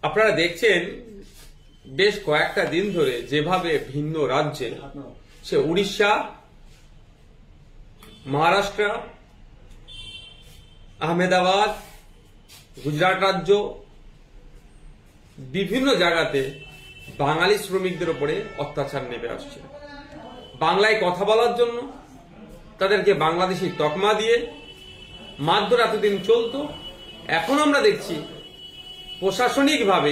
আপনারা দেখছেন বেশ কয়েকটা দিন ধরে যেভাবে ভিন্ন রাজ্যে, সে উড়িষ্যা, মহারাষ্ট্র, আহমেদাবাদ, গুজরাট রাজ্য, বিভিন্ন জায়গাতে বাঙালি শ্রমিকদের উপরে অত্যাচার নেমে আসছে। বাংলায় কথা বলার জন্য তাদেরকে বাংলাদেশি তকমা দিয়ে মারধর এতদিন চলতো। এখন আমরা দেখছি প্রশাসনিকভাবে,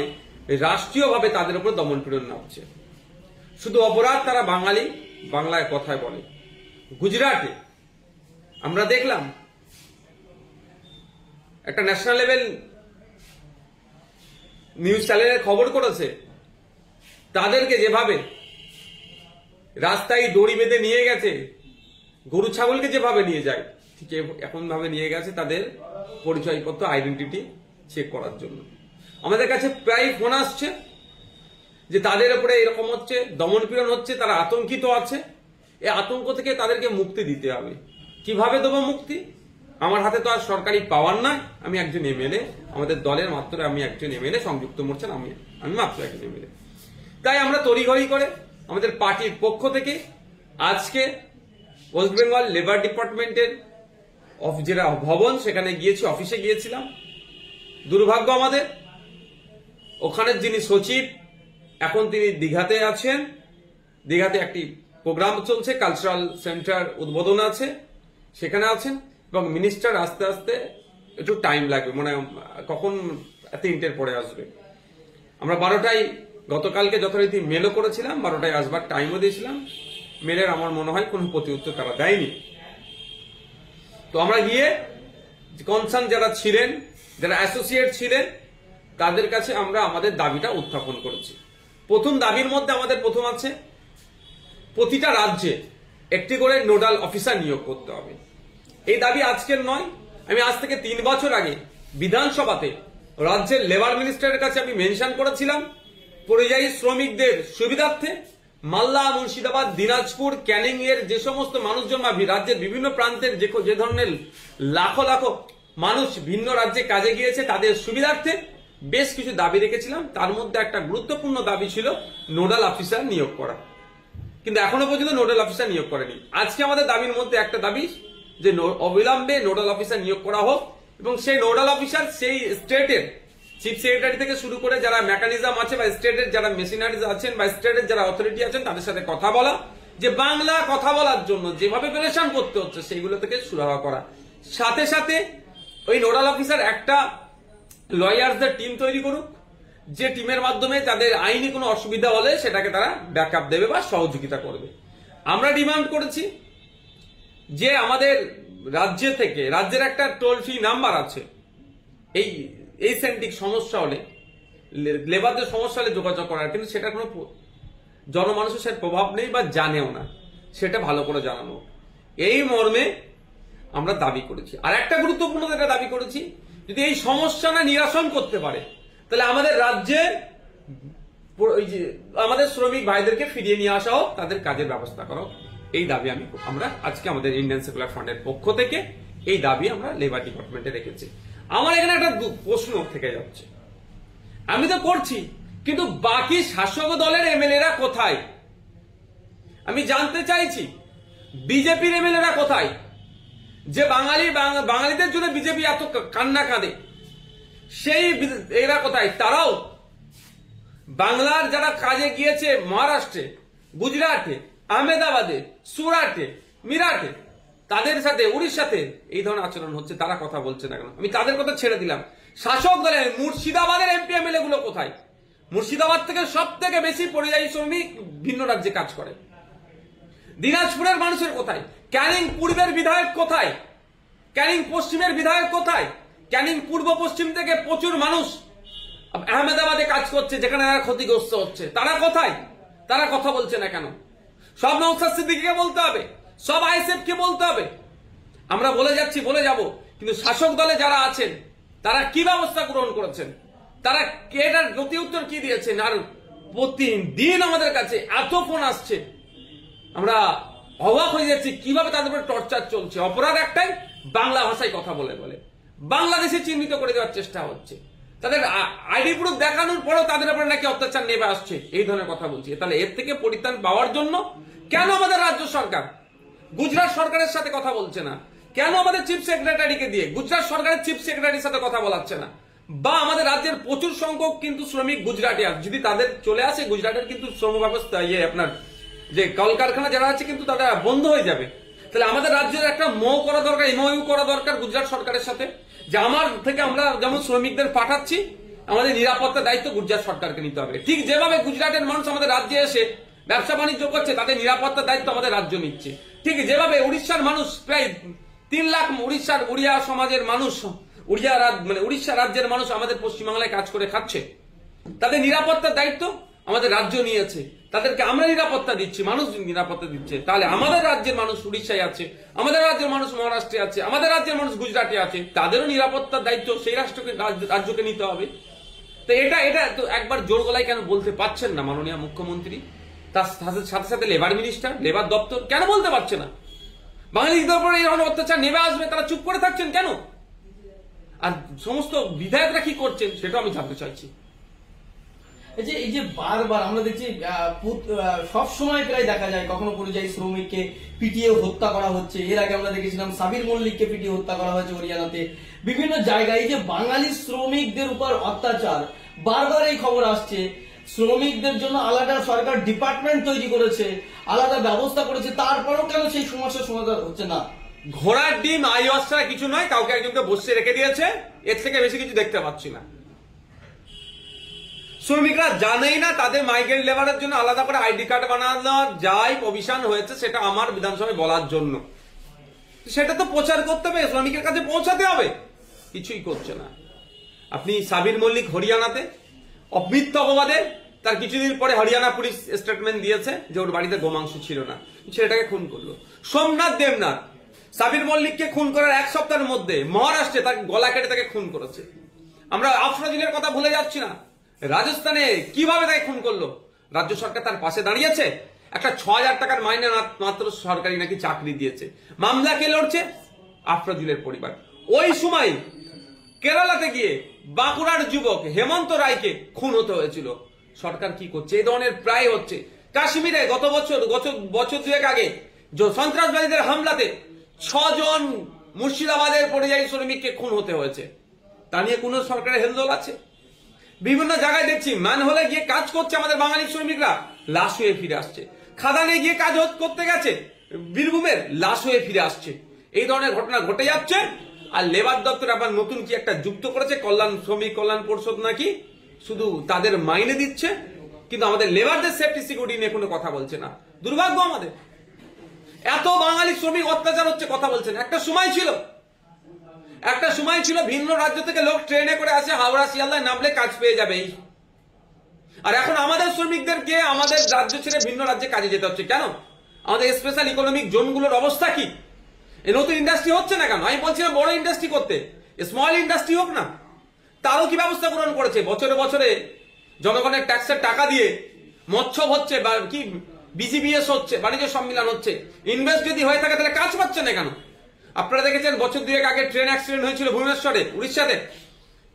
রাষ্ট্রীয়ভাবে তাদের উপর দমনপীড়ন নামছে। শুধু অপরাধ তারা বাঙালি, বাংলায় কথায় বলে। গুজরাটে আমরা দেখলাম একটা ন্যাশনাল লেভেল নিউজ চ্যানেলের খবর করেছে, তাদেরকে যেভাবে রাস্তায় দড়ি বেঁধে নিয়ে গেছে, গরু ছাগলকে যেভাবে নিয়ে যায়, ঠিক এখন ভাবে নিয়ে গেছে তাদের পরিচয়পত্র, আইডেন্টিটি চেক করার জন্য। আমাদের কাছে প্রায় ফোন আসছে যে তাদের উপরে এরকম হচ্ছে, দমনপীড়ন হচ্ছে, তারা আতঙ্কিত আছে। এই আতঙ্ক থেকে তাদেরকে মুক্তি দিতে হবে। কিভাবে দেবো মুক্তি? আমার হাতে তো আর সরকারি পাওয়ার নয়। আমি একজন এমএলএ, আমাদের দলের মাত্র আমি একজন এমএলএ, সংযুক্ত মোর্চার আমি মাত্র একজন এমএলএ। তাই আমরা তড়িঘড়ি করে আমাদের পার্টির পক্ষ থেকে আজকে ওয়েস্ট বেঙ্গল লেবার ডিপার্টমেন্টের যেটা ভবন, সেখানে গিয়েছি, অফিসে গিয়েছিলাম। দুর্ভাগ্য আমাদের, ওখানের যিনি সচিব এখন তিনি দীঘাতে আছেন। দীঘাতে একটি প্রোগ্রাম চলছে, কালচারাল সেন্টার উদ্বোধন আছে, সেখানে আছেন। এবং মিনিস্টার আস্তে আস্তে একটু টাইম লাগবে, মানে কখন 3টের পরে আসবে। আমরা 12টায় গতকালকে যথারীতি মেলও করেছিলাম, 12টায় আসবার টাইমও দিয়েছিলাম। মেলের আমার মনে হয় কোনো প্রতি উত্তর তারা দেয়নি। তো আমরা গিয়ে কনসার্ন যারা ছিলেন, যারা অ্যাসোসিয়েট ছিলেন, তাদের কাছে আমরা আমাদের দাবিটা উত্থাপন করেছি। প্রথম দাবির মধ্যে আমাদের প্রথম আছে, প্রতিটা রাজ্যে একটি করে নোডাল অফিসার নিয়োগ করতে হবে। এই দাবি আজকের নয়, আমি আজ থেকে 3 বছর আগে বিধানসভাতে রাজ্যের লেবার মিনিস্টারের কাছে আমি মেনশন করেছিলাম, পরিযায়ী শ্রমিকদের সুবিধার্থে মালদা, মুর্শিদাবাদ, দিনাজপুর, ক্যানিং এর যে সমস্ত মানুষজন বা রাজ্যের বিভিন্ন প্রান্তের যে ধরনের লাখো লাখো মানুষ ভিন্ন রাজ্যে কাজে গিয়েছে, তাদের সুবিধার্থে বেশ কিছু দাবি রেখেছিলাম। তার মধ্যে একটা গুরুত্বপূর্ণ দাবি ছিল নোডাল অফিসার নিয়োগ করা, কিন্তু এখনো পর্যন্ত নোডাল অফিসার নিয়োগ করেনি। আজকে আমাদের দাবির মধ্যে একটা দাবি যে অবিলম্বে নোডাল অফিসার নিয়োগ করা হোক, এবং সেই নোডাল অফিসার সেই স্টেটের চিফ সেক্রেটারি থেকে শুরু করে যারা মেকানিজম আছে, বা স্টেটের যারা মেশিনারিজ আছেন, বা স্টেটের যারা অথরিটি আছেন, তাদের সাথে কথা বলা, যে বাংলা কথা বলার জন্য যেভাবে পেরেশান করতে হচ্ছে সেইগুলো থেকে সুরাহা করা। সাথে সাথে ওই নোডাল অফিসার একটা লয়ারদের টিম তৈরি করুক, যে টিমের মাধ্যমে তাদের আইনি কোনো অসুবিধা হলে সেটাকে তারা ব্যাকআপ দেবে বা সহযোগিতা করবে। আমরা ডিমান্ড করেছি যে আমাদের রাজ্য থেকে, রাজ্যের একটা টোল ফ্রি নাম্বার আছে, এই সেন্টিক সমস্যা হলে, লেবারদের সমস্যা হলে যোগাযোগ করার, কিন্তু সেটা কোনো জনমানুষের সেটা প্রভাব নেই বা জানেও না, সেটা ভালো করে জানানো। এই মর্মে আমরা দাবি করেছি। আর একটা গুরুত্বপূর্ণ যেটা দাবি করেছি, যদি এই সমস্যা না নিরসন করতে পারে, তাহলে আমাদের রাজ্যে আমাদের শ্রমিক ভাইদেরকে ফিরিয়ে নিয়ে আসা হোক, তাদের কাজের ব্যবস্থা করা হোক। এই দাবি আমরা আজকে আমাদের ইন্ডিয়ান সেকুলার ফ্রন্টের পক্ষ থেকে এই দাবি আমরা লেবার ডিপার্টমেন্টে রেখেছি। আমার এখানে একটা প্রশ্ন থেকে যাচ্ছে, আমি তো করছি, কিন্তু বাকি শাসক দলের এমএলএরা কোথায়? আমি জানতে চাইছি বিজেপির এমএলএরা কোথায়? যে বাঙালিদের জন্য বিজেপি এত কান্না কাঁদে, সেই এরা কোথায়? তারাও বাংলার যারা কাজে গিয়েছে মহারাষ্ট্রে, গুজরাটে, আহমেদাবাদে, সুরাটে, মিরাটে, তাদের সাথে উড়িষ্যাতে এই ধরনের আচরণ হচ্ছে, তারা কথা বলছে না কেন? আমি তাদের কথা ছেড়ে দিলাম। শাসক দলের মুর্শিদাবাদের এমপি এমএলএ গুলো কোথায়? মুর্শিদাবাদ থেকে সব থেকে বেশি পরিযায়ী শ্রমিক ভিন্ন রাজ্যে কাজ করে। দিনাজপুরের মানুষের কোথায়? ক্যানিং পূর্বের বিধায়ক কোথায়? ক্যানিং পশ্চিমের বিধায়ক কোথায়? ক্যানিং পূর্ব পশ্চিম থেকে প্রচুর মানুষ আহমেদাবাদে কাজ করছে, যেখানে তারা ক্ষতিগ্রস্ত হচ্ছে, তারা কোথায়? তারা কথা বলছে না কেন? সব নওশাদ সিদ্দিকীকে বলতে হবে, সব আইএসএফ কে বলতে হবে। আমরা বলে যাচ্ছি, বলে যাব, কিন্তু শাসক দলে যারা আছেন তারা কি ব্যবস্থা গ্রহণ করেছেন? তারা এটার গতি উত্তর কি দিয়েছেন? আর প্রতিদিন আমাদের কাছে এত ফোন আসছে, আমরা অবাক হয়ে যাচ্ছি কিভাবে তাদের উপরে টর্চার চলছে। অপরাধ একটাই, বাংলা ভাষায় কথা বলে বাংলাদেশে চিহ্নিত করে দেওয়ার চেষ্টা হচ্ছে। তাদের আইডি প্রুফ দেখানোর পরেও তাদের উপরে নাকি অত্যাচার নেমে আসছে, এই ধরনের কথা বলছি। তাহলে এর থেকে পরিত্রাণ পাওয়ার জন্য কেন আমাদের রাজ্য সরকার গুজরাট সরকারের সাথে কথা বলছে না? কেন আমাদের চিফ সেক্রেটারিকে দিয়ে গুজরাট সরকারের চিফ সেক্রেটারির সাথে কথা বলাচ্ছে না? বা আমাদের রাজ্যের প্রচুর সংখ্যক কিন্তু শ্রমিক গুজরাটে আছে, যদি তাদের চলে আসে গুজরাটের কিন্তু শ্রম ব্যবস্থা আপনার যে কলকারখানা যারা আছে কিন্তু তারা বন্ধ হয়ে যাবে। তাহলে আমাদের রাজ্যের একটা করা দরকার, এমওইউ করা দরকার গুজরাট সরকারের সাথে, যে আমার থেকে আমরা যেমন শ্রমিকদের পাঠাচ্ছি আমাদের নিরাপত্তার দায়িত্ব গুজরাট সরকারকে নিতে হবে। ঠিক যেভাবে গুজরাটের মানুষ আমাদের রাজ্যে এসে ব্যবসা বাণিজ্য করছে, তাদের নিরাপত্তার দায়িত্ব আমাদের রাজ্য নিচ্ছে। ঠিক যেভাবে উড়িষ্যার মানুষ প্রায় 3 লাখ উড়িয়া সমাজের মানুষ, উড়িষ্যা রাজ্যের মানুষ আমাদের পশ্চিমবাংলায় কাজ করে খাচ্ছে, তাদের নিরাপত্তার দায়িত্ব আমাদের রাজ্য নিয়েছে, তাদেরকে আমরা নিরাপত্তা দিচ্ছি, মানুষ নিরাপত্তা দিচ্ছে। তাহলে আমাদের রাজ্যের মানুষ উড়িষ্যায় আছে, আমাদের রাজ্যের মানুষ মহারাষ্ট্রে আছে, আমাদের রাজ্যের মানুষ গুজরাটে আছে, তাদেরও নিরাপত্তার দায়িত্ব সেই রাজ্যকে নিতে হবে। তো এটা তো একবার জোর গলায় কেন বলতে পারছেন না মাননীয় মুখ্যমন্ত্রী? তার সাথে সাথে লেবার মিনিস্টার, লেবার দপ্তর কেন বলতে পারছে না? বাঙালিদের উপরে এই ধরনের অত্যাচার নেমে আসবে, তারা চুপ করে থাকছেন কেন? আর সমস্ত বিধায়করা কি করছেন সেটা আমি জানতে চাইছি। এই যে বারবার আমরা দেখছি সব সময় প্রায় দেখা যায় কখনো পরিযায়ী শ্রমিককে পিটিয়ে হত্যা করা হচ্ছে। এর আগে আমরা দেখেছিলাম সাবির মল্লিককে পিটিয়ে হত্যা করা হয়েছে হরিয়ানাতে। বিভিন্ন জায়গায় এই যে বাঙালি শ্রমিকদের উপর অত্যাচার, বারবার এই খবর আসছে। শ্রমিকদের জন্য আলাদা সরকার ডিপার্টমেন্ট তৈরি করেছে, আলাদা ব্যবস্থা করেছে, তারপরেও কেন সেই সমস্যার সমাধান হচ্ছে না? ঘোড়ার ডিম আইওয়াস ছাড়া কিছু নয়, কাউকে একজনকে বসে রেখে দিয়েছে, এর থেকে বেশি কিছু দেখতে পাচ্ছি না। শ্রমিকরা জানেই না তাদের মাইগ্রেন্ট লেবারের জন্য আলাদা করে আইডি কার্ড বানানো যায়, প্রভিশন হয়েছে, সেটা আমার বিধানসভায় বলার জন্য। সেটা তো প্রচার করতে হবে, শ্রমিকের কাছে পৌঁছাতে হবে, কিছুই করছে না। আপনি সাবির মল্লিক হরিয়ানাতে মিথ্য অপবাদে তার কিছুদিন পরে হরিয়ানা পুলিশ স্টেটমেন্ট দিয়েছে যে ওর বাড়িতে গোমাংস ছিল না, ছেলেটাকে খুন করলো। সোমনাথ দেবনাথ সাবির মল্লিককে খুন করার 1 সপ্তাহের মধ্যে মহারাষ্ট্রে তাকে গলা কেটে তাকে খুন করেছে। আমরা আফরোজিনের কথা ভুলে যাচ্ছি না, রাজস্থানে কিভাবে তাকে খুন করলো, রাজ্য সরকার তার পাশে দাঁড়িয়েছে, একটা 6,000 টাকার মাইনে মাত্র সরকারি নাকি চাকরি দিয়েছে। মামলা কে লড়ছে? আফরোজিনের পরিবার। ওই সময় কেরালাতে গিয়ে বাঁকুড়ার যুবক হেমন্ত রায়কে খুন হতে হয়েছিল। সরকার কি করছে? এই ধরনের প্রায় হচ্ছে। কাশ্মীরে গত বছর 2 আগে সন্ত্রাসবাদীদের হামলাতে 6 জন মুর্শিদাবাদের পরিযায়ী শ্রমিককে খুন হতে হয়েছে। তা নিয়ে কোন সরকারের হেলদোল আছে? বিভিন্ন জায়গায় দেখছি ম্যানহোলে গিয়ে কাজ করছে আমাদের বাঙালি শ্রমিকরা, লাশ হয়ে ফিরে আসছে। খাদানে গিয়ে কাজ করতে গেছে বীরভূমের, লাশ হয়ে ফিরে আসছে। এই ধরনের ঘটনা ঘটে যাচ্ছে। আর লেবার দপ্তর আবার নতুন কি একটা যুক্ত করেছে, শ্রমিক কল্যাণ পরিষদ নাকি, শুধু তাদের মাইনে দিচ্ছে কিন্তু আমাদের লেবারদের সেফটি সিকিউরিটি নিয়ে কোনো কথা বলছে না। দুর্ভাগ্য আমাদের, এত বাঙালি শ্রমিক অত্যাচার হচ্ছে, কথা বলছেন। একটা সময় ছিল ভিন্ন রাজ্য থেকে লোক ট্রেনে করে আসে, হাওড়া শিয়ালদায় নামলে কাজ পেয়ে যাবে। আর এখন আমাদের শ্রমিকদেরকে আমাদের রাজ্য ছেড়ে ভিন্ন রাজ্যে কাজে যেতে হচ্ছে কেন? আমাদের স্পেশাল ইকোনমিক জোনগুলোর অবস্থা কি? এই নতুন ইন্ডাস্ট্রি হচ্ছে না কেন? আমি বলছিলাম বড় ইন্ডাস্ট্রি করতে, স্মল ইন্ডাস্ট্রি হোক না, তারও কি ব্যবস্থা গ্রহণ করেছে? বছরে বছরে জনগণের ট্যাক্সের টাকা দিয়ে মৎস্য হচ্ছে বা কি বিসিবিএস হচ্ছে, বাণিজ্য সম্মেলন হচ্ছে, ইনভেস্ট যদি হয়ে থাকে তাহলে কাজ পাচ্ছে না কেন? আপনারা দেখেছেন বছর 2 আগে ট্রেন অ্যাক্সিডেন্ট হয়েছিল ভুবনেশ্বরে, উড়িষ্যাতে।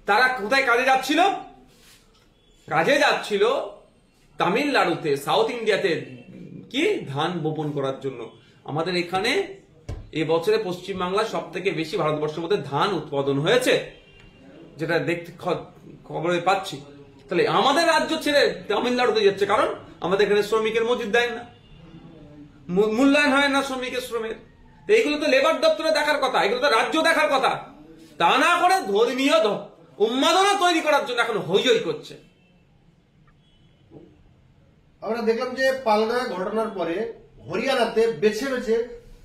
তারা কোথায় কাজে যাচ্ছিল? তামিলনাড়ুতে, সাউথ ইন্ডিয়াতে, কি ধান বপন করার জন্য। আমাদের এখানে এই বছরে পশ্চিমবাংলা সব থেকে বেশি ভারতবর্ষের মধ্যে ধান উৎপাদন হয়েছে, যেটা দেখতে খবরে পাচ্ছি। তাহলে আমাদের রাজ্য ছেড়ে তামিলনাড়ুতে যাচ্ছে, কারণ আমাদের এখানে শ্রমিকের মজুদ দেয় না, মূল্যায়ন হয় না শ্রমিকের শ্রমের। এইগুলো তো লেবার দপ্তরে দেখার কথা, এগুলো তো রাজ্য দেখার কথা। তা না করে ধর্মীয় উন্মাদনা তৈরি করার জন্য এখন হইচই করছে। আমরা দেখলাম যে পালগাঁও ঘটনার পরে হরিয়ানাতে বেছে বেছে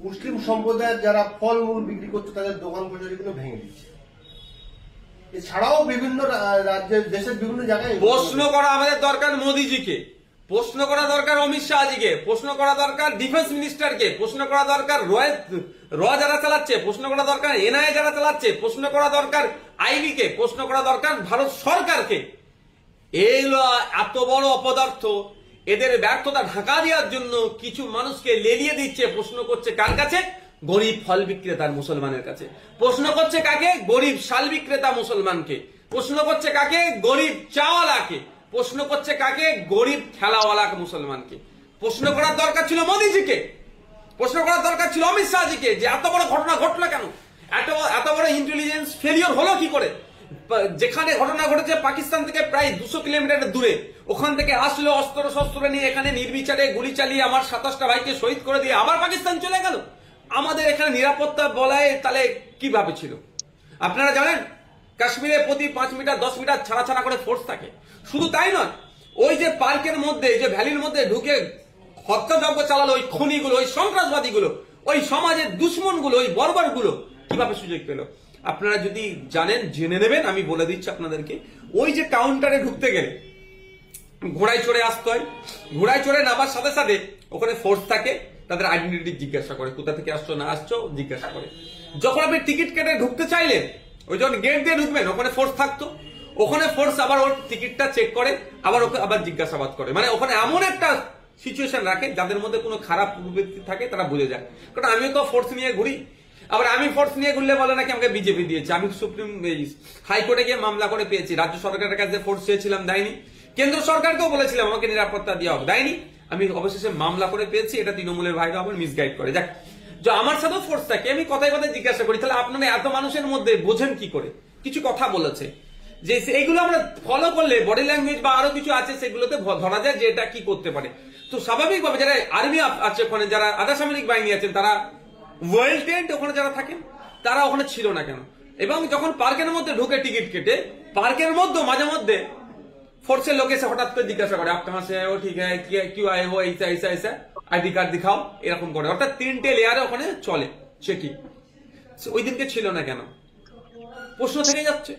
মুসলিম সম্প্রদায়ের যারা ফলমূল বিক্রি করছে তাদের দোকান কচুরিগুলো ভেঙে দিচ্ছে। এছাড়াও বিভিন্ন রাজ্যের দেশের বিভিন্ন জায়গায় প্রশ্ন করা আমাদের দরকার মোদিজিকে, প্রশ্ন করা দরকার অমিত শাহজিকে, প্রশ্ন করা দরকার ডিফেন্স মিনিস্টারকে, প্রশ্ন করা দরকার র যারা চালাচ্ছে, প্রশ্ন করা দরকার এনআইএ যারা চালাচ্ছে, প্রশ্ন করা দরকার আইবি কে, প্রশ্ন করা দরকার ভারত সরকারকে। এইগুলো এত বড় অপদার্থ, এদের ব্যর্থতা ঢাকা দেওয়ার জন্য কিছু মানুষকে লেলিয়ে দিচ্ছে। প্রশ্ন করছে কার কাছে? গরিব ফল বিক্রেতার মুসলমানের কাছে। প্রশ্ন করছে কাকে? গরিব শাল বিক্রেতা মুসলমানকে। প্রশ্ন করছে কাকে? গরিব চাওয়ালাকে। প্রশ্ন করছে কাকে? গরিব ঠেলাওয়ালাকে, মুসলমানকে। প্রশ্ন করার দরকার ছিল মোদিজিকে, প্রশ্ন করার দরকার ছিল অমিত শাহজিকে, যে এত বড় ঘটনা ঘটলো কেন, এত বড় ইন্টেলিজেন্স ফেলিওর হলো কি করে? যেখানে ঘটনা ঘটেছে পাকিস্তান থেকে প্রায় 200 কিলোমিটার দূরে, ওখান থেকে আসলো অস্ত্র শস্ত্র নিয়ে, এখানে নির্বিচারে গুলি চালিয়ে আমার 27টা ভাইকে শহীদ করে দিয়ে আবার পাকিস্তান চলে গেল। আমাদের এখানে নিরাপত্তা বলায় তাহলে কিভাবে ছিল? আপনারা জানেন কাশ্মীরে প্রতি 5 মিটার 10 মিটার ছাড়া ছাড়া করে ফোর্স থাকে। শুধু তাই নয়, ওই যে পার্কের মধ্যে, যে ভ্যালির মধ্যে ঢুকে হত্যাযজ্ঞ চালালো ওই খনিগুলো, ওই সন্ত্রাসবাদীগুলো, ওই সমাজের দুশ্মনগুলো, ওই বর্বরগুলো কিভাবে সুযোগ পেল? আপনারা যদি জানেন জেনে নেবেন, আমি বলে দিচ্ছি আপনাদেরকে। ওই যে কাউন্টারে ঢুকতে গেলে ঘোড়ায় চড়ে আসতে হয়, ঘোড়ায় চড়ে নামার সাথে সাথে ওখানে ফোর্স থাকে, তাদের আইডেন্টিটি জিজ্ঞাসা করে, কোথা থেকে আসছো না আসছো জিজ্ঞাসা করে। যখন আপনি টিকিট কেটে ঢুকতে চাইলেন, ওই যখন গেট দিয়ে ঢুকবেন ওখানে ফোর্স থাকতো, ওখানে ফোর্স আবার ওর টিকিটটা চেক করে, আবার ওকে আবার জিজ্ঞাসাবাদ করে। মানে ওখানে এমন একটা সিচুয়েশন রাখে যাদের মধ্যে কোনো খারাপ প্রবৃত্তি থাকে তারা বুঝে যায়। কারণ আমিও তো ফোর্স নিয়ে ঘুরি, আবার আমি ফোর্স নিয়ে ঘুরলে বলে নাকি আমাকে বিজেপি দিয়েছে। আমি সুপ্রিম হাইকোর্টে গিয়ে মামলা করে পেয়েছি, রাজ্য সরকারের কাছে ফোর্স চেয়েছিলাম, দেয়নি। কেন্দ্র সরকারকেও বলেছিলাম আমাকে নিরাপত্তা দেওয়া হবে, দেয়নি। আমি অবশেষে মামলা করে পেয়েছি, এটা তৃণমূলের ভাইরা আমার মিসগাইড করে। যাক, যে আমার সাথেও ফোর্স থাকে, আমি কথায় কথায় জিজ্ঞাসা করি, তাহলে আপনারা এত মানুষের মধ্যে বোঝেন কি করে? কিছু কথা বলেছে যে এইগুলো আমরা ফলো করলে বডি ল্যাঙ্গুয়েজ বা আরো কিছু আছে সেগুলোতে ধরা যায় যে এটা কি করতে পারে। তো স্বাভাবিকভাবে যারা আর্মি আছে ওখানে, যারা আধা সামরিক বাহিনী আছেন, তারা ওয়েল ট্রেন্ড ওখানে যারা থাকেন, তারা ওখানে ছিল না কেন? এবং যখন পার্কের মধ্যে ঢুকে টিকিট কেটে, পার্কের মধ্যে মাঝে মধ্যে फोर्स लोग এসে হঠাৎ করে জিজ্ঞাসা করে, आप कहां से आए हो, ठीक है, क्यों आए हो, ऐसा ऐसा ऐसा, আইডি কার্ড দেখাও, এরকম করে। অর্থাৎ 3টে লেয়ারে ওখানে চলে চেকিং। ওই দিনকে ছিল না কেন? প্রশ্ন থেকে যাচ্ছে।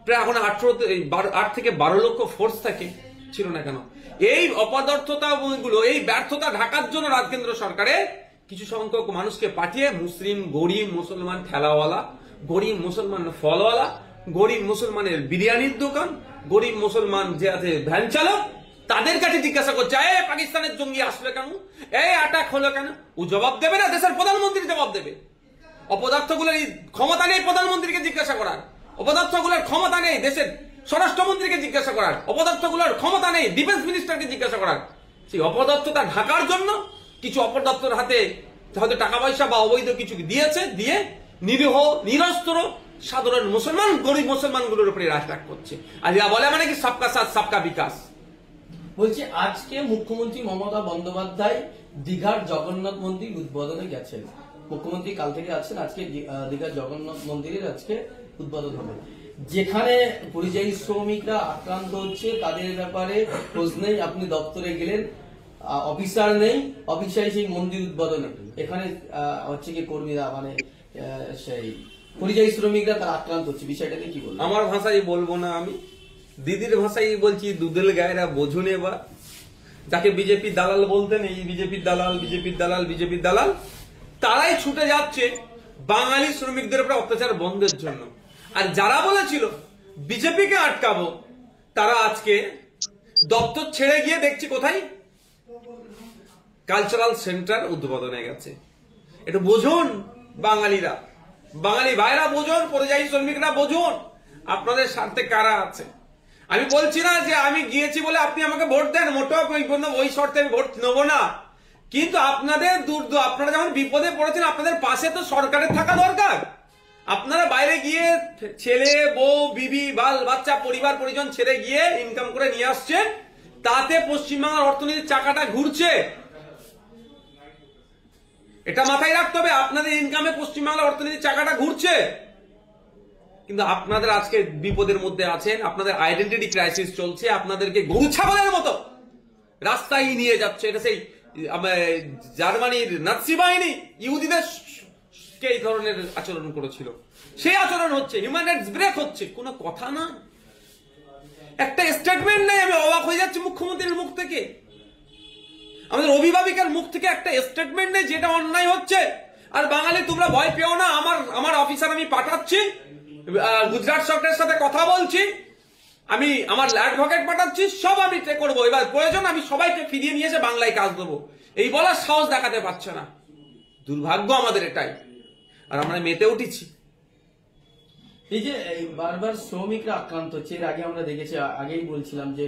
প্রায় এখন 8 থেকে 12 লক্ষ ফোর্স থাকে, ছিল না কেন? এই অপদার্থতা গুলো, এই ব্যর্থতা ঢাকার জন্য কেন্দ্র সরকারে কিছু সংখ্যক মানুষকে পাঠিয়ে মুসলিম, গরিব মুসলমান ঠেলাওয়ালা, গরিব মুসলমান ফলওয়ালা, গরিব মুসলমানের বিরিয়ানির দোকান, গরিব মুসলমান যে আছে ভ্যান চালক, তাদের কাছে জিজ্ঞাসা করছে, পাকিস্তানের জঙ্গি আসলে কেন, অ্যাটাক হলো কেন? ও জবাব দেবে না, দেশের প্রধানমন্ত্রী জবাব দেবে। অপদার্থগুলোর ক্ষমতা নেই প্রধানমন্ত্রীকে জিজ্ঞাসা করার, অপদার্থগুলোর ক্ষমতা নেই দেশের স্বরাষ্ট্রমন্ত্রীকে জিজ্ঞাসা করার, অপদার্থগুলোর ক্ষমতা নেই ডিফেন্স মিনিস্টারকে জিজ্ঞাসা করার। সেই অপদার্থতা ঢাকার জন্য কিছু অপদার্থর হাতে হয়তো টাকা পয়সা বা অবৈধ কিছু দিয়েছে, দিয়ে নিরীহ নিরস্ত্র সাধারণ মুসলমান, গরিব মুসলমানগুলোর উপরে অ্যাটাক করছে। আর এরা বলে মানে কি সবকা সাথ সবকা বিকাশ। বলছি, আজকে মুখ্যমন্ত্রী মমতা বন্দ্যোপাধ্যায় দীঘার জগন্নাথ মন্দির উদ্বোধনে গেছেন। মুখ্যমন্ত্রী কাল থেকে আছেন, আজকে দীঘার জগন্নাথ মন্দিরের আজকে উদ্বোধন হবে। যেখানে পরিযায়ী শ্রমিকরা আক্রান্ত হচ্ছে তাদের ব্যাপারে খোঁজ নেই, আপনি দপ্তরে গেলেন, অফিসার নেই, অফিসার সেই মন্দির উদ্বোধনে এখানে হচ্ছে কি কর্মীরা মানে সেই পরিযায়ী শ্রমিকরা তারা আক্রান্ত হচ্ছে, বিষয়টাকে কি বলবো? আমার ভাষায় বলবো না, আমি দিদির ভাষায় বলছি, দুদেল গায়েরা বোঝুন। এবার যাকে বিজেপি দালাল বলতেন, এই বিজেপির দালাল, বিজেপির দালাল, বিজেপির দালাল, তারাই ছুটে যাচ্ছে বাঙালি শ্রমিকদের উপর অত্যাচার বন্ধের জন্য। আর যারা বলেছিল বিজেপিকে আটকাবো, তারা আজকে দপ্তর ছেড়ে গিয়ে দেখছি কোথায়, কালচারাল সেন্টার উদ্বোধনে গেছে। একটু বোঝুন বাঙালিরা, বাঙালি ভাইরা বোঝুন, পরিযায়ী শ্রমিকরা বোঝুন, আপনাদের স্বার্থে কারা আছে। আমি বলছি না যে আমি গিয়েছি বলে আপনি আমাকে ভোট দেন, মোটেও ওই শর্তে আমি ভোট নেব না। কিন্তু আপনাদের আপনারা যখন বিপদে পড়েছেন, আপনাদের পাশে তো সরকারের থাকা দরকার। আপনারা বাইরে গিয়ে ছেলে বউ বিবি বাল বাচ্চা পরিবার পরিজন ছেড়ে গিয়ে ইনকাম করে নিয়ে আসছেন, তাতে পশ্চিমবাংলার অর্থনীতির চাকাটা ঘুরছে। এটা মাথায় রাখতে হবে, আপনাদের ইনকামে পশ্চিমবাংলার অর্থনীতির চাকাটা ঘুরছে। কিন্তু আপনাদের আজকে বিপদের মধ্যে আছেন, আপনাদের আইডেন্টিটি ক্রাইসিস চলছে, আপনাদেরকে গরু ছাগলের মতো রাস্তায় নিয়ে যাচ্ছে। এটা সেই জার্মানির নাৎসি বাহিনী ইহুদিদের এই ধরনের আচরণ করেছিল, সেই আচরণ হচ্ছে, হিউম্যান রাইটস ব্রেক হচ্ছে, কোনো কথা না, একটা স্টেটমেন্ট নেই। আমি অবাক হয়ে যাচ্ছি মুখ্যমন্ত্রীর মুখ থেকে, আমাদের অভিভাবিকের মুখ থেকে একটা স্টেটমেন্ট নেই যেটা অন্যায় হচ্ছে। আর বাঙালি তোমরা ভয় পেও না, আমার অফিসার আমি পাঠাচ্ছি, গুজরাট সরকারের সাথে কথা বলছি, আমি আমার অ্যাডভোকেট পাঠাচ্ছি, সব আমি করবো। এবার প্রয়োজন আমি সবাইকে ফিরিয়ে নিয়ে এসে বাংলায় কাজ দেবো, এই বলার সাহস দেখাতে পারছে না। দুর্ভাগ্য আমাদের এটাই। আর আমরা মেতে উঠেছি, এই যে এই বারবার শ্রমিকরা আক্রান্ত হচ্ছে, এর আগে আমরা দেখেছি, আগেই বলছিলাম যে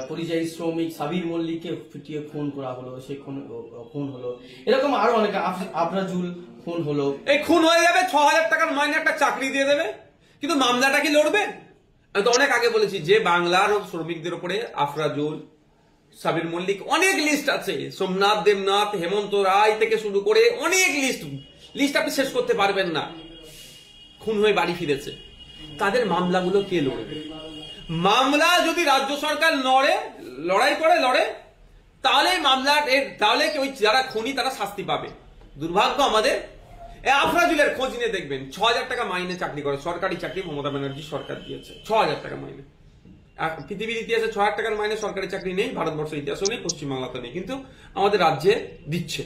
পরিযায়ী শ্রমিক সাবির মল্লিককে পিটিয়ে খুন করা হলো, সে খুন হলো, এরকম আরো অনেকে, আফরাজুল খুন হলো। এই খুন হয়ে যাবে, 6,000 টাকার মাইনে একটা চাকরি দিয়ে দেবে, কিন্তু মামলাটা কি লড়বে? আমি তো অনেক আগে বলেছি যে বাংলার শ্রমিকদের উপরে আফরাজুল, সাবির মল্লিক, অনেক লিস্ট আছে, সোমনাথ দেবনাথ, হেমন্ত রায় থেকে শুরু করে অনেক লিস্ট আপনি শেষ করতে পারবেন না, খুন হয়ে বাড়ি ফিরেছে। তাদের মামলাগুলো কে লড়বে? মামলা যদি রাজ্য সরকার লড়াই করে তাহলে তাহলে ওই যারা খুনি তারা শাস্তি পাবে। দুর্ভাগ্য আমাদের, আফরাজুলের খোঁজ নিয়ে দেখবেন 6,000 টাকা মাইনে চাকরি করে, সরকারি চাকরি মমতা ব্যানার্জি সরকার দিয়েছে, 6,000 টাকা মাইনে। পৃথিবীর ইতিহাসে 6,000 টাকার মাইনে সরকারি চাকরি নেই, ভারতবর্ষের ইতিহাসও নেই, পশ্চিমবাংলাতে নেই, কিন্তু আমাদের রাজ্যে দিচ্ছে।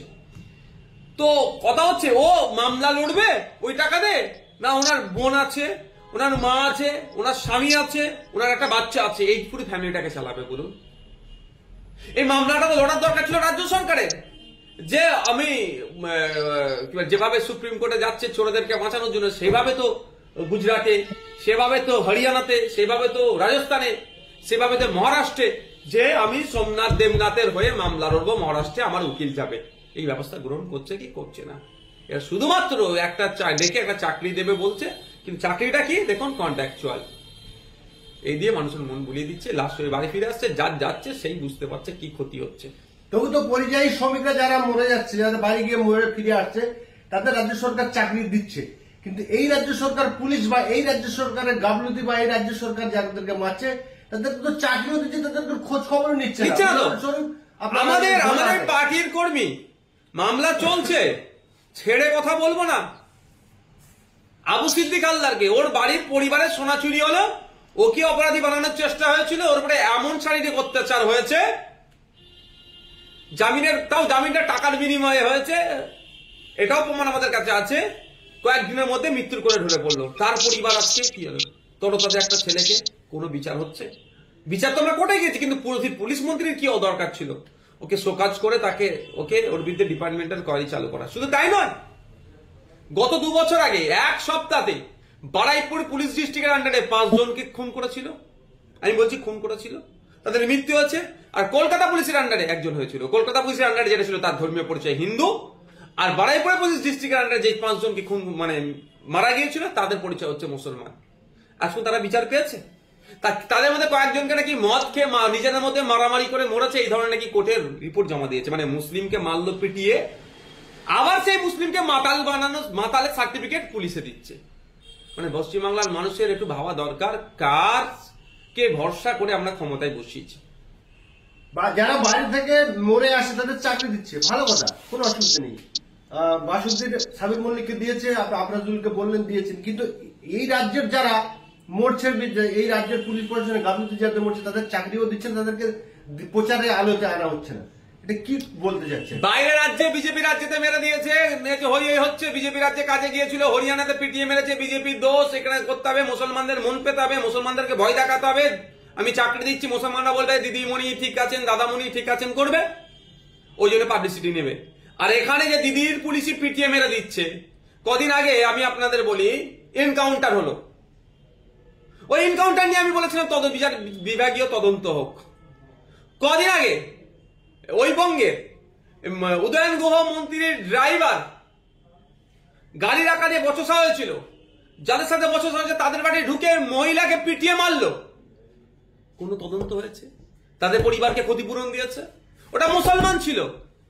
তো কথা হচ্ছে, ও মামলা লড়বে ওই টাকা দে না? ওনার বোন আছে, ওনার মা আছে, ওনার স্বামী আছে, ওনার একটা বাচ্চা আছে, এই পুরো ফ্যামিলিটাকে চালাবে বলুন? এই মামলাটা তো লড়ার দরকার ছিল রাজ্য সরকারের। যে আমি যেভাবে সুপ্রিম কোর্টে যাচ্ছে চোরদেরকে বাঁচানোর জন্য, সেভাবে তো গুজরাটে, সেভাবে তো হরিয়ানাতে, সেভাবে তো রাজস্থানে, সেভাবে তো মহারাষ্ট্রে, যে আমি সোমনাথ দেবনাথের হয়ে মামলা লড়বো, মহারাষ্ট্রে আমার উকিল যাবে, এই ব্যবস্থা গ্রহণ করছে কি করছে না? এরা শুধুমাত্র একটা ডেকে একটা চাকরি দেবে বলছে, কিন্তু চাকরিটা কি দেখুন, কন্ট্রাকচুয়াল। এই দিয়ে মানুষের মন বুলিয়ে দিচ্ছে, লাস্ট হয়ে বাড়ি ফিরে আসছে, যার যাচ্ছে সেই বুঝতে পারছে কি ক্ষতি হচ্ছে। তবু তো পরিযায়ী শ্রমিকরা যারা মরে যাচ্ছে, যারা বাড়ি গিয়ে মরে ফিরে আসছে, তাদের রাজ্য সরকার চাকরি দিচ্ছে, কিন্তু এই রাজ্য সরকার পুলিশ বা এই রাজ্য সরকারের গাফলতি বা এই রাজ্য সরকার যাদেরকে মারছে তাদের তো চাকরিও দিচ্ছে, তাদের খোঁজ খবর নিচ্ছে না। আমাদের পার্টির কর্মী, মামলা চলছে, ছেড়ে কথা বলবো না। আবু সিদ্দিক হালদারকে, ওর বাড়ির পরিবারের সোনা চুরি হলো, ওকে অপরাধী বানানোর চেষ্টা হয়েছিল, ওর উপরে এমন শারীরিক অত্যাচার হয়েছে, জামিনটা টাকার বিনিময়ে হয়েছে, এটাও প্রমাণ আমাদের কাছে আছে। কয়েকদিনের মধ্যে মৃত্যুর করে ঢলে পড়লো, তার পরিবার আজকে কি হলো? তরতাজা একটা ছেলেকে কোনো বিচার হচ্ছে? বিচার তো আমরা কোর্টে গেছি, কিন্তু পুলিশ মন্ত্রীর কি দরকার ছিল ওকে শোকাজ করে ওর বিরুদ্ধে ডিপার্টমেন্টাল কোয়ারি চালু করা? শুধু তাই নয়, গত 2 বছর আগে এক সপ্তাহে বারুইপুর পুলিশ ডিস্ট্রিক্টের আন্ডারে 5 জনকে খুন করেছিল। আমি বলছি খুন করেছিল, তাদের মৃত্যু হয়েছে। আর কলকাতা পুলিশের আন্ডারে একজন হয়েছিল, কলকাতা পুলিশের আন্ডারে যেটা ছিল তার ধর্মীয় পরিচয় হিন্দু, আর বারুইপুর পুলিশ ডিস্ট্রিক্টের আন্ডারে যে 5 জনকে খুন মারা গিয়েছিল তাদের পরিচয় হচ্ছে মুসলমান। আজকে তারা বিচার পেয়েছে? তাদের মধ্যে কয়েকজনকে নাকি মদ খেয়ে নিজেদের মধ্যে মারামারি করে মরেছে, এই ধরনের নাকি কোর্টের রিপোর্ট জমা দিয়েছে। মানে মুসলিমকে মারলো পিটিয়ে, আবার সেই মুসলিমকে মাতালের সার্টিফিকেট পুলিশে দিচ্ছে। মানে পশ্চিমবাংলার মানুষের একটু ভাবা দরকার, কার কে ভরসা করে আমরা ক্ষমতায় বসিয়েছি। বা যারা বাইরে থেকে মরে আসে তাদের চাকরি দিচ্ছে, ভালো কথা, কোনো অসুবিধা নেই। বাসুদ্দিন সাবির মল্লিককে দিয়েছে, আফরাজুলকে বললেন দিয়েছেন, কিন্তু এই রাজ্যের যারা মরছে, এই রাজ্যের পুলিশ প্রশাসনের গাফিলতি যাদের মরছে তাদের চাকরিও দিচ্ছেন, তাদেরকে প্রচারে আলোতে আনা হচ্ছে না। এটা কি বলতে যাচ্ছে? বাইরের রাজ্যে বিজেপি রাজ্যেতে মেরে দিয়েছে, হচ্ছে বিজেপি রাজ্যে কাজে গিয়েছিল, হরিয়ানাতে পিটিয়ে মেরেছে, বিজেপির দোষ, এখানে করতে হবে, মুসলমানদের মন পেতে হবে, মুসলমানদেরকে ভয় দেখাতে হবে, আমি চাকরি দিচ্ছি, মুসলমানরা বলবে দিদিমণি ঠিক আছেন, দাদামণি ঠিক আছেন করবে, ওই জন্য পাবলিসিটি নেবে। আর এখানে যে দিদির পুলিশই পিটিয়ে মেরে দিচ্ছে, কদিন আগে আমি আপনাদের বলি এনকাউন্টার হলো, ওই এনকাউন্টার নিয়ে আমি বলেছিলাম বিভাগীয় তদন্ত হোক। কদিন আগে ওই বঙ্গের উদয়ন গুহ মন্ত্রীর ড্রাইভার গাড়ি রাখা দিয়ে বচসা হয়েছিল, যাদের সাথে বচসা হয়েছে তাদের বাড়ি ঢুকে মহিলাকে পিটিয়ে মারলো, কোনো তদন্ত হয়েছে? তাদের পরিবারকে ক্ষতিপূরণ দিয়েছে, ওটা মুসলমান ছিল,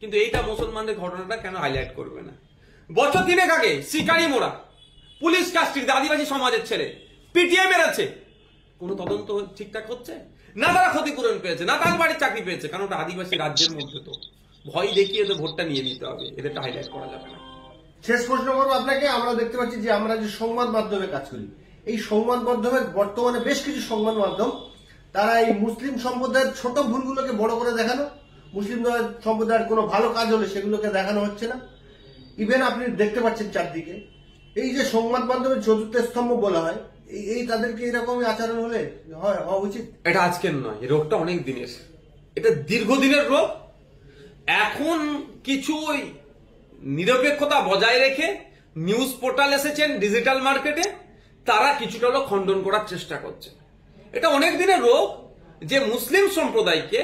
কিন্তু এইটা মুসলমানদের ঘটনাটা কেন হাইলাইট করবে না? বছর 3 আগে শিকারি মোড়া পুলিশ কাস্টডিতে আদিবাসী সমাজের ছেলে পিটিয়ে মেরেছে, কোনো তদন্ত ঠিকঠাক হচ্ছে না? তারা ক্ষতিপূরণ পেয়েছে না, তার বাড়ির চাকরি পেয়েছে, কারণ ওটা আদিবাসী রাজ্যের মধ্যে, তো ভয় দেখিয়ে তো ভোটটা নিয়ে নিতে হবে, এদেরটা হাইলাইট করা যাবে না। শেষ প্রশ্ন করবো আপনাকে, আমরা দেখতে পাচ্ছি যে আমরা যে সংবাদ মাধ্যমে কাজ করি, এই সংবাদ মাধ্যমের বর্তমানে বেশ কিছু সংবাদ মাধ্যম তারা এই মুসলিম সম্প্রদায়ের ছোট ভুলগুলোকে বড় করে দেখানো, মুসলিম সম্প্রদায়ের কোনো ভালো কাজ হলে সেগুলোকে দেখানো হচ্ছে না। ইভেন আপনি দেখতে পাচ্ছেন চারদিকে এই যে সংবাদ মাধ্যমের চতুর্থ স্তম্ভ বলা হয়, এই তাদেরকে এরকমই আচরণ হলে হওয়া উচিত? এটা আজকের নয়, এই রোগটা অনেক দিনের, এটা দীর্ঘদিনের রোগ। এখন কিছু নিরপেক্ষতা বজায় রেখে নিউজ পোর্টাল এসেছেন ডিজিটাল মার্কেটে, তারা কিছুটা হলেও খণ্ডন করার চেষ্টা করছে। এটা অনেক দিনের রোগ যে মুসলিম সম্প্রদায়কে,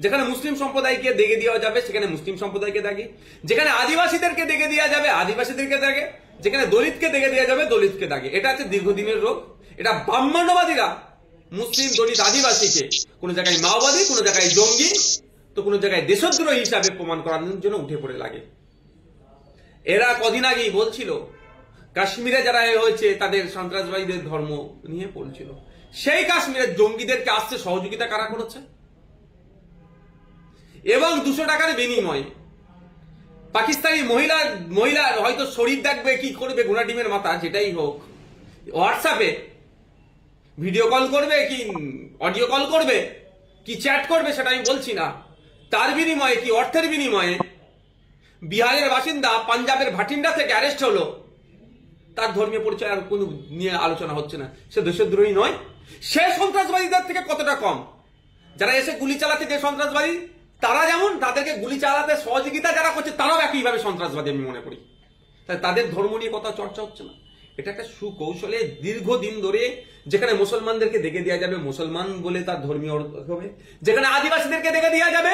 যেখানে মুসলিম সম্প্রদায়কে দেখে দেওয়া যাবে সেখানে মুসলিম সম্প্রদায়কে দেখে, যেখানে আদিবাসীদেরকে দেখে দেওয়া যাবে আদিবাসীদেরকে দেখে, যেখানে দলিতকে দেখে দেওয়া যাবে দলিতকে দেখে। এটা হচ্ছে দীর্ঘদিনের রোগ। এটা ব্রাহ্মণ্যবাদীরা মুসলিম, দলিত, আদিবাসীকে কোনো জায়গায় মাওবাদী, কোনো জায়গায় জঙ্গি, তো কোনো জায়গায় দেশদ্রোহী হিসাবে প্রমাণ করানোর জন্য উঠে পড়ে লাগে। এরা কদিন আগেই বলছিল কাশ্মীরে যারা হয়েছে তাদের সন্ত্রাসবাদীদের ধর্ম নিয়ে বলছিল। সেই কাশ্মীরের জঙ্গিদেরকে আসতে সহযোগিতা কারা করেছে? এবং 200 টাকার বিনিময়ে পাকিস্তানি মহিলার হয়তো শরীর দেখবে, কি করবে, ঘোড়া ডিমের মাথা যেটাই হোক, হোয়াটসঅ্যাপে ভিডিও কল করবে কি অডিও কল করবে কি চ্যাট করবে সেটা আমি বলছি না, তার বিনিময়ে কি অর্থের বিনিময়ে বিহারের বাসিন্দা পাঞ্জাবের ভাটিন্ডা থেকে অ্যারেস্ট হলো, তার ধর্মীয় পরিচয় আর কোনো নিয়ে আলোচনা হচ্ছে না। সে দেশদ্রোহী নয়? সে সন্ত্রাসবাদীদের থেকে কতটা কম? যারা এসে গুলি চালাচ্ছে যে সন্ত্রাসবাদী, তারা যেমন তাদেরকে গুলি চালাতে সহযোগিতা যারা করছে তারাও একইভাবে সন্ত্রাসবাদী আমি মনে করি। তাই তাদের ধর্ম নিয়ে কথা চর্চা হচ্ছে না। এটা একটা সুকৌশলে দীর্ঘদিন ধরে, যেখানে মুসলমানদেরকে দেখে দেওয়া যাবে মুসলমান বলে তার ধর্মীয় হবে, যেখানে আদিবাসীদেরকে দেখে দেওয়া যাবে।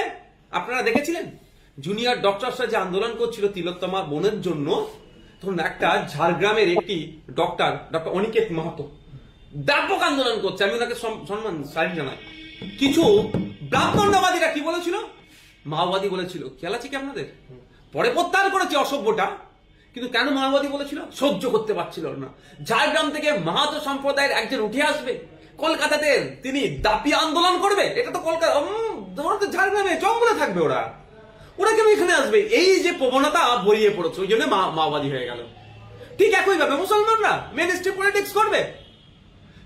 আপনারা দেখেছিলেন জুনিয়র ডক্টরসরা যে আন্দোলন করছিল তিলোত্তমা বোনের জন্য, তখন একটা ঝাড়গ্রামের একটি ডক্টর অনিকেত মাহাতো ব্যাপক আন্দোলন করছে, আমি ওনাকে সম্মান সারি জানাই। কিছু ব্রাহ্মণ্যবাদীরা কি বলেছিল? মাওবাদী বলেছিল। খেয়াল আছে কি আপনাদের? পরে প্রত্যাহার করেছে অসভ্যটা, কিন্তু কেন মাওবাদী বলেছিল? সহ্য করতে পারছিল না। ঝাড়গ্রাম থেকে মাহাতো সম্প্রদায়ের একজন উঠে আসবে, কলকাতাতে তিনি দাপি আন্দোলন করবে, এটা তো কলকাতা, ঝাড়গ্রামে জঙ্গলে থাকবে ওরা কেন এখানে আসবে? এই যে প্রবণতা বইয়ে পড়েছে, ওই জন্য মাওবাদী হয়ে গেল। ঠিক একইভাবে মুসলমানরা মেন স্ট্রিম পলিটিক্স করবে।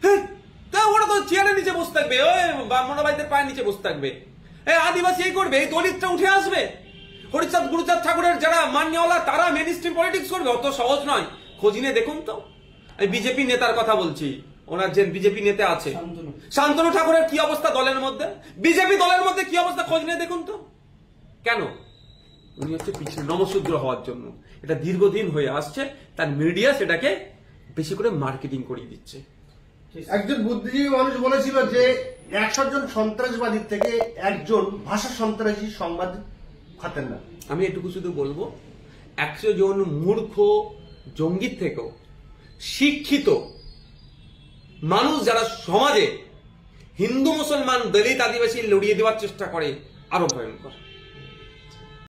হ্যাঁ, তা ওরা তো চেয়ারের নিচে বসে থাকবে, ওই ব্রাহ্মণবাদীদের পায়ের নিচে বসে থাকবে। আদিবাসী এই করবে, এই দলিতটা উঠে আসবে। হরিচাঁদ গুরুচাঁদ ঠাকুরের যারা মান্যওয়ালা তারা মেন স্ট্রিম পলিটিক্স করবে। অত সহজ নয়, খোঁজ নিয়ে দেখুন তো। আমি বিজেপি নেতার কথা বলছি, ওনার যে বিজেপি নেতা আছে শান্তনু ঠাকুরের কি অবস্থা দলের মধ্যে, বিজেপি দলের মধ্যে কি অবস্থা, খোঁজ নিয়ে দেখুন তো। কেন? উনি হচ্ছে পিছনে নমশূদ্র হওয়ার জন্য। এটা দীর্ঘদিন হয়ে আসছে, তার মিডিয়া সেটাকে বেশি করে মার্কেটিং করিয়ে দিচ্ছে। একজন বুদ্ধিজীবী মানুষ বলেছিল যে 100 জন সন্ত্রাসবাদীর থেকে একজন ভাষা সন্ত্রাসী সংবাদ খাতেন না। আমি এটুকু শুধু বলবো, 100 জন মূর্খ জঙ্গির থেকেও শিক্ষিত মানুষ যারা সমাজে হিন্দু মুসলমান দলিত আদিবাসী লড়িয়ে দেওয়ার চেষ্টা করে আরো ভয়ঙ্কর।